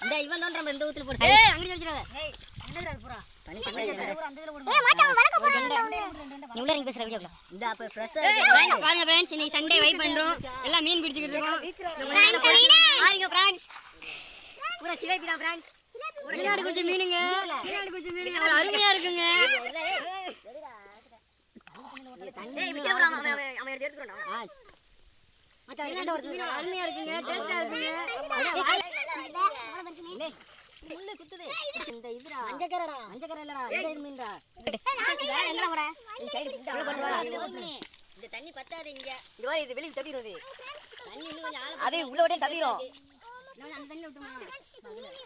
இந்த இவன் தான் நம்ம இந்த ஊத்துல போடு. ஏய் அங்க வச்சிராத. ஏய் என்னடா இது பூரா? தண்ணி தண்ணி ஒரு அந்த இதுல போடு. ஏய் மச்சான் வளக்க போறேன். நீ உள்ள இறங்கி பேசுற வீடியோல. இந்த அப்ப ஃப்ரெஷ் फ्रेंड्स பாருங்க फ्रेंड्स இன்னைக்கு சண்டே வைப் பண்றோம். எல்லாம் மீன் பிடிச்சிட்டு இருக்கோம். பாருங்க फ्रेंड्स. பூரா சிலேபி தான் फ्रेंड्स. மீனாடி குச்சி மீனுங்க. மீனாடி குச்சி மீனுங்க. அருமையா இருக்குங்க. ஏய் விட்டு வர அவன் எடுத்துறோம். மச்சான் மீனாடி ஒரு மீன் அருமையா இருக்குங்க. டேஸ்டா இருக்குங்க. இல்ல முள்ளு குத்துது. இந்த இதுடா மஞ்சக்கரை இல்லடா. இந்த மீன்டா. என்னடா போற? இந்த சைடு இந்த தண்ணி பத்தாது இங்க. இது வரை இது வெளிய தப்பிடுது. தண்ணி இன்னும் கொஞ்சம் ஆழமா அதே உள்ள ஓடே தப்பிரும். நான் அந்த தண்ணில விட்டுமா. அதுல விட்டு.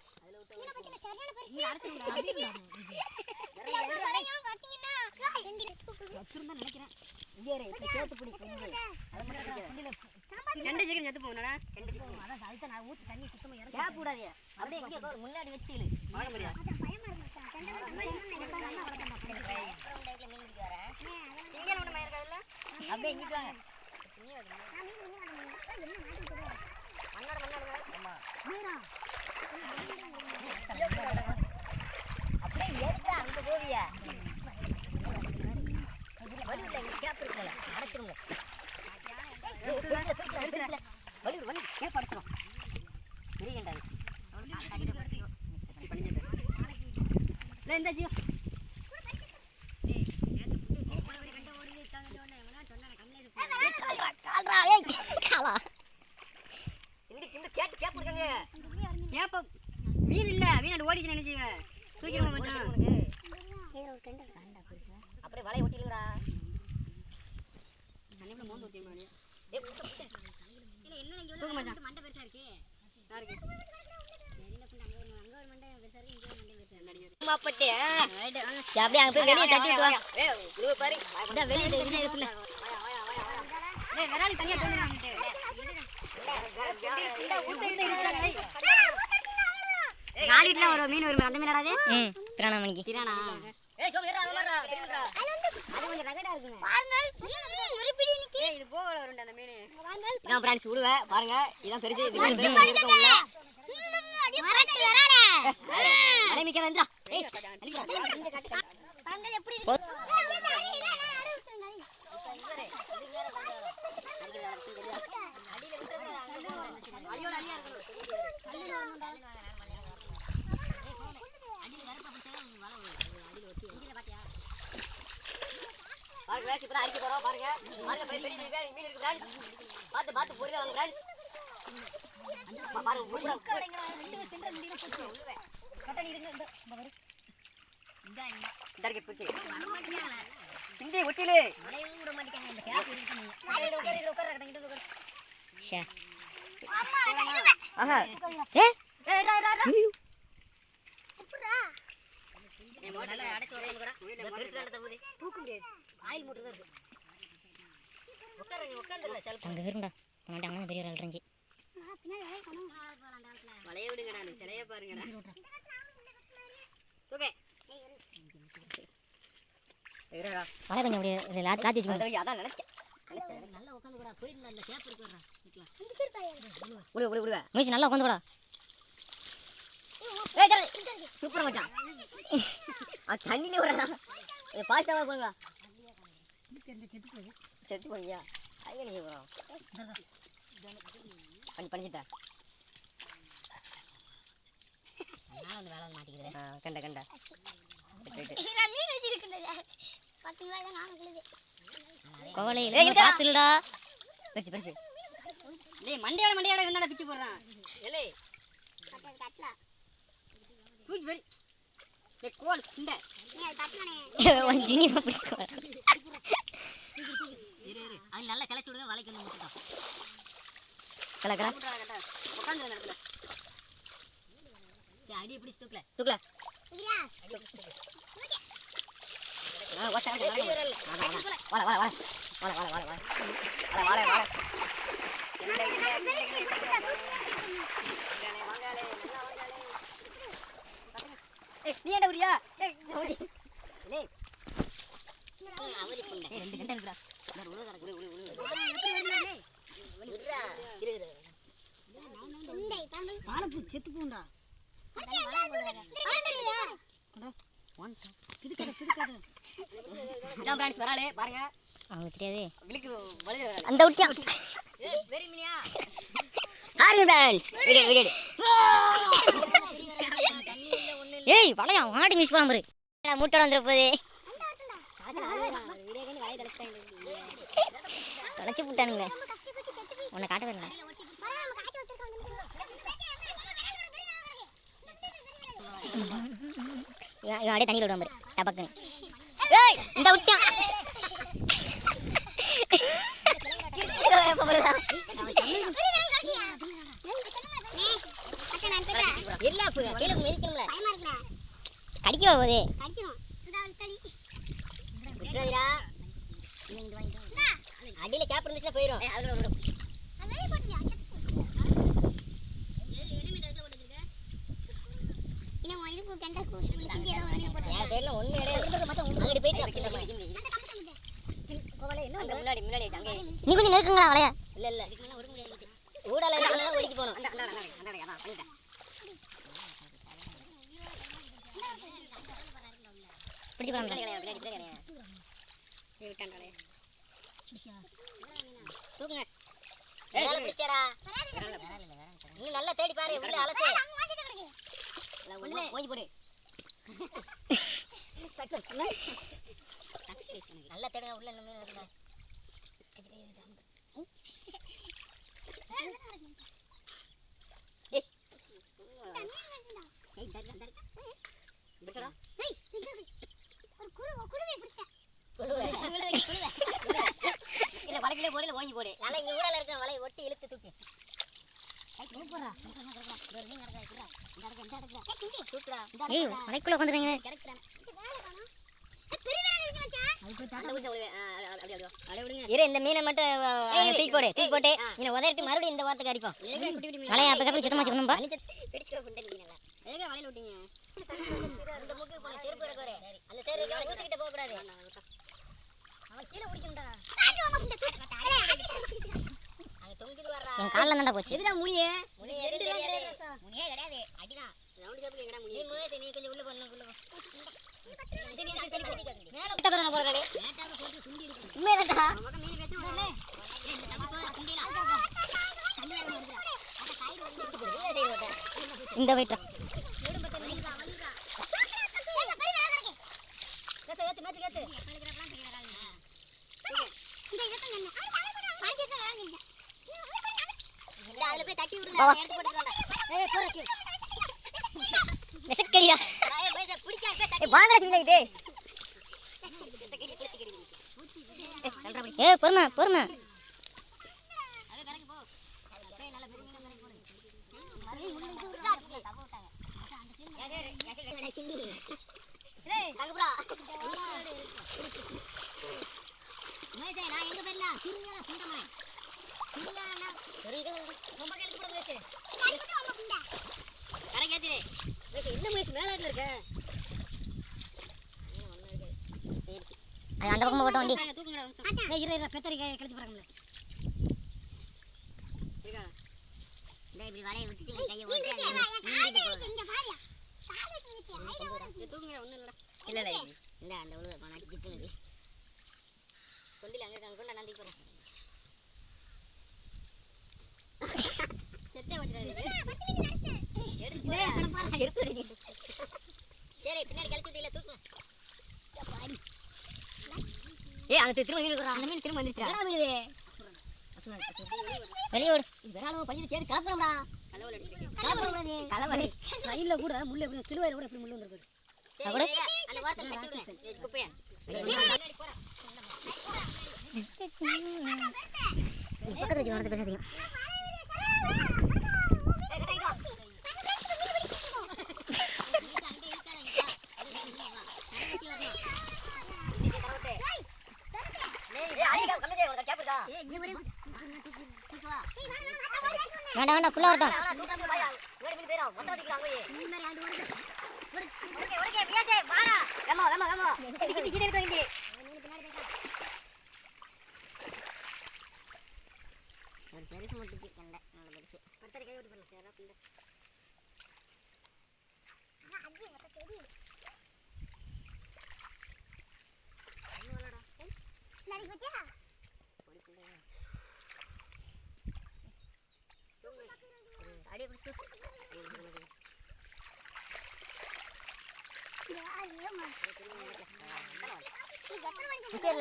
மீன பத்தின சரியான பெருசு. நீ அரைச்சுடா. அரையும் கட்டிங்கனா வச்சிருந்தா நினைக்கிறேன். இங்க இரு இப்ப கேத்து பிடி கொஞ்சம். அத மட்டும் கெண்டை ஜிகன் செத்து போனடா. கெண்டை ஜிகன் அதான் அதுதான் நான் ஊத்தி தண்ணி சுத்தமா இறங்க. கேப் கூடாதே. அப்படியே இங்க ஒரு முன்னாடி வெச்சில. வாங்க முடியா. பயமா இருக்கு. கெண்டை தண்ணி என்ன வரதா அப்படியே. டைட்ல மீன் பிடிக்க வரேன். இங்க ஒண்ணு மயிர் இருக்கல. அப்படியே இங்க வாங்க. இங்க வந்து. நான் மீன் இங்க வந்து. என்ன மாட்டி போறா. மண்ணாட. ஆமா. மீனா. அப்படியே ஏறிட்டா அங்க போவியா. வடில இங்க கேப் இருக்குல. அரைச்சிருங்க. வலி கேப் அடிச்சிரும். பெரியண்டா இது. ले இந்த ஜீவா. ஏய் நேத்து புடி போறவரி கண்ட ஓடி இருக்காங்க சொன்னே. நான் சொன்னேன் கண்ணே கால்ரா. ஏய் காலா. இந்த கேட் கேப் இருக்காங்க. கேப் மீன் இல்ல. மீன் ஓடிச்சு நினைச்சீங்க. தூக்கிடுமா மச்சான். ஏய் ஒரு கண்ட பெருசா. அப்படியே வலைய ஓட்டிடுங்கடா. தண்ணில மோந்து ஊத்தி மாடியா. ஏய் இல்ல என்ன இங்க உள்ள மண்டை பெருசா இருக்கு. யாருக்கு? என்ன பண்ண அங்க ஒரு மண்டை பெருசா இருக்கு. இங்க ஒரு மண்டை பெருசா இருக்கு. சும்மா பட்டே. ரைட் வாங்க. அப்படியே அங்க போய் வெளிய தட்டிட்டு வா. ஏய் இது பாரு. இந்த வெளிய இது இருக்குல. டேய் விராலி தனியா தோணுறாங்க. இந்த ஊத்து இருக்குடா. ஏய் காலிட்ல ஒரு மீன் வரும். அந்த மீனடா அது? திரானா மணிக்கு. திரானா. ஏய் சோம் ஏறா வரடா. அது கொஞ்சம் ரகடா இருக்குங்க. பாருங்க. ஒரு பிடி நிக்கி. ஏய் இது போகல வரும்டா அந்த மீன். இதான் फ्रेंड्स உடுவ பாருங்க. இதான் பெருசு. இது பெருசு இருக்கும்ல. மரட்டு வரால. அலை மிக்க வந்துடா. ஏய் பாருங்க எப்படி இருக்கு. அடியோட அலியா இருக்கு. அடியில வரணும்டா. ஏய் போல. அடியில கருப்பா பிடிச்சா வலை அடியில ஒட்டி. அடியில பாத்தியா? பாருங்க फ्रेंड्स இப்ப அடிக்க போறோம் பாருங்க. பாருங்க பெரிய மீன் இருக்கு फ्रेंड्स. பாத்து பொறுமையா வாங்க फ्रेंड्स. பாருங்க ஊர்ல உட்காருங்க. ரெண்டு சென்டர் முடியல போச்சு. உள்ளவே. கட்டணி இருங்க இந்த பாரு. இந்த இருக்கு பிடிச்சி. வர மாட்டியா? இந்தி ஒட்டிலே. மலைய விட மாட்டீங்க இந்த கேப் இருக்கு நீங்க. மலையில உட்கார கட்டணி இங்க உட்காரு. ஷே. ஆஹா. ஏய் ரா. எப்பறா? ஏய் மோட்டல அடைச்சு வரேங்கடா. இந்த பெருசு நடத்த போதே. தூக்க முடியாது. ஆயில் மூட்டை தான் இருக்கு. உட்காருங்க செல்ஃப். அங்க இருங்கடா. நான் அங்க பெரிய ஆள் இருந்துச்சு. வளைய விடுங்கடா. அந்த சிலைய பாருங்கடா. ஓகே. ஏறடா. வளைய கொஞ்சம் அப்படியே லாத்தி வச்சுக்கோ. அதான் நினைச்சேன். நல்லா உட்காந்துடா. போயிடு அந்த கேப் இருக்குடா. நிக்கலாம். உள்ள. மீஸ் நல்லா உட்காந்துடா. ஏய் டேய். சூப்பரா மச்சான். தண்ணில வரடா. பாஸ்டாவா போங்கடா. செத்து போறியா? ஐயா நீ bro. பண்ணிட்டா. நான் வந்து வேலை மாட்டிக்கிறேன். கண்ட. இது மீன் வெச்சி இருக்குடா. பாத்தீங்களா இத நான் கிளுது. கோவலையில பாத்துலடா. பெருசு. டேய் மண்டையோட என்னடா பிச்சு போடுறான். ஏலே. கட்டல. தூக்கி வெரி. டேய் கோல் இந்த. நீ அது கட்டலனே. ஒன் ஜினி பிடிச்சுக்கோ. இரு. அது நல்லா கலச்சு விடுங்க வளைக்கு வந்து முட்டா. கலக்கற. உட்கார்ந்து நடத்துல. சரி அடி எப்படி தூக்கல. இல்லையா? தூக்கு. ஓட்ட. வாடா. ஏய் நீ என்ன உரியா? ஏய் ஓடி. லே. அவரி புள்ள. ரெண்டு கண்ட இருக்குடா. நான் உள்ள கடக்குது. எப்படி வரீங்க? உர்ரா. இரு. பாலப்பு செத்து போண்டா. வராளே பாருங்க. அவங்களுக்கு தெரியாது. அந்த விட்டியா ஏய் வளையா மாடி மிஸ் பண்ண பாரு. மூட்டோட வந்துட போதே. தொலைச்சி போட்டானுங்க. உன்னை காட்ட வரல. இவன் அப்படியே தண்ணியில் விடுவான் பாரு டபக்குன்னு. ஏய் இந்த விட்டான். கடிக்க போகுது. அடியில கேப் இருந்துச்சுன்னா போயிடும். நீ கொஞ்சம் நெருக்குங்களா வளைய. இல்ல இல்ல ஊடால ஒடிக்கு போகணும். பிடிச்சு தூக்குங்க. இன்னும் நல்லா தேடி பாரு. உள்ள அலசு ஓய் போடு. நல்லா தேடுங்க. உள்ள என்ன மீன் இருக்குதா? இல்ல வலைக்கிலே போடல ஓங்கி போடு. நல்லா இங்க ஊடால இருக்க வலையை ஒட்டி இழுத்து தூக்கு. ஏய் வலைக்குள்ள உட்காந்துருங்க. இரு இந்த மீனை மட்டும் தூக்கி போடு. தூக்கி போட்டு இதை உதறிட்டு மறுபடியும் இந்த வாரத்துக்கு அடிப்போம். வலையை அப்பக்கப்ப சுத்தமா வச்சுக்கணும்பா. வலையில விட்டீங்க. அந்த முக்கு போன செருப்பு எடுக்கறே. அந்த செருப்பு ஊத்திக்கிட்ட போக கூடாது. அவன் கீழ குடிக்கும்டா. அங்க தொங்கிட்டு வர்றா. என் கால்ல தான்டா போச்சு. எதுடா முனியே? முனியே கிடையாது. முனியே கிடையாது. அடிதான். ரவுண்ட் கேப்ல எங்கடா முனியே? நீ கொஞ்சம் உள்ள போறணும். உள்ள போ. மேல கிட்ட போறா போறடா. மேட்டால போட்டு சுண்டி இருக்கு. உண்மையாடா. நமக்கு மீன் வெச்சு வரல. ஏய் இந்த தம்பி சுண்டில. தண்ணி வேற வருதுடா. அந்த சைடு வந்து இந்த வெயிட்டா. பொறுமை பொறுமை. நான் எங்க போயிடலாம்? திருங்க சுண்டமா அந்த பக்கம் போட்டோம் வண்டி. இப்படி வலையை விட்டுட்டு கையை ஓட்டு இல்ல இல்ல இந்த அந்த உழுவ போனா ஜிப்புனுது கொண்டில அங்க இருக்காங்க. கொண்டா நந்தி போறேன். செட்டே வச்சிராதீங்க. எடுத்து போடா. செருப்பு எடுடி. சரி பின்னாடி கழிச்சுட்டீல தூக்கு. பாடி. ஏய் அங்க திரும்ப மீன் இருக்குடா. அந்த மீன் திரும்ப வந்துருச்சா? என்னடா மீன் இது? வெளிய ஓடு. இது வேறாளோ பஞ்சி சேரி கலப்பறடா. கலவல அடிக்குது. கலவல நீ. கலவல. சைடுல கூட முள்ள இப்படி சிலுவையில கூட இப்படி முள்ள வந்திருக்கு. சரி அந்த வார்த்தை கட்டி விடு. குப்பையா. பின்னாடி போடா. பக்கத்துல வச்சு வரது பேசாதீங்க. வேண்டாம் வேண்டாம் ஃபுல்லா வரட்டும். பெருசு மட்டும் கண்ட நல்ல பெருசு. அப்படியே பிடிச்சு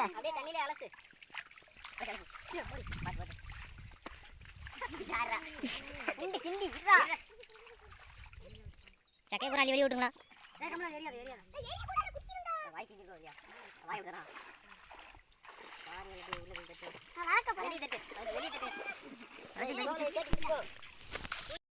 அப்படியே தண்ணியில அலசு கிண்டி சக்கை பூரா வெளியே விட்டுங்களா வாய் கிஞ்சிருக்கோம் இல்லையா வாய் விடுறா பாரு உள்ள வெளியே தட்டு வெளியே தட்டு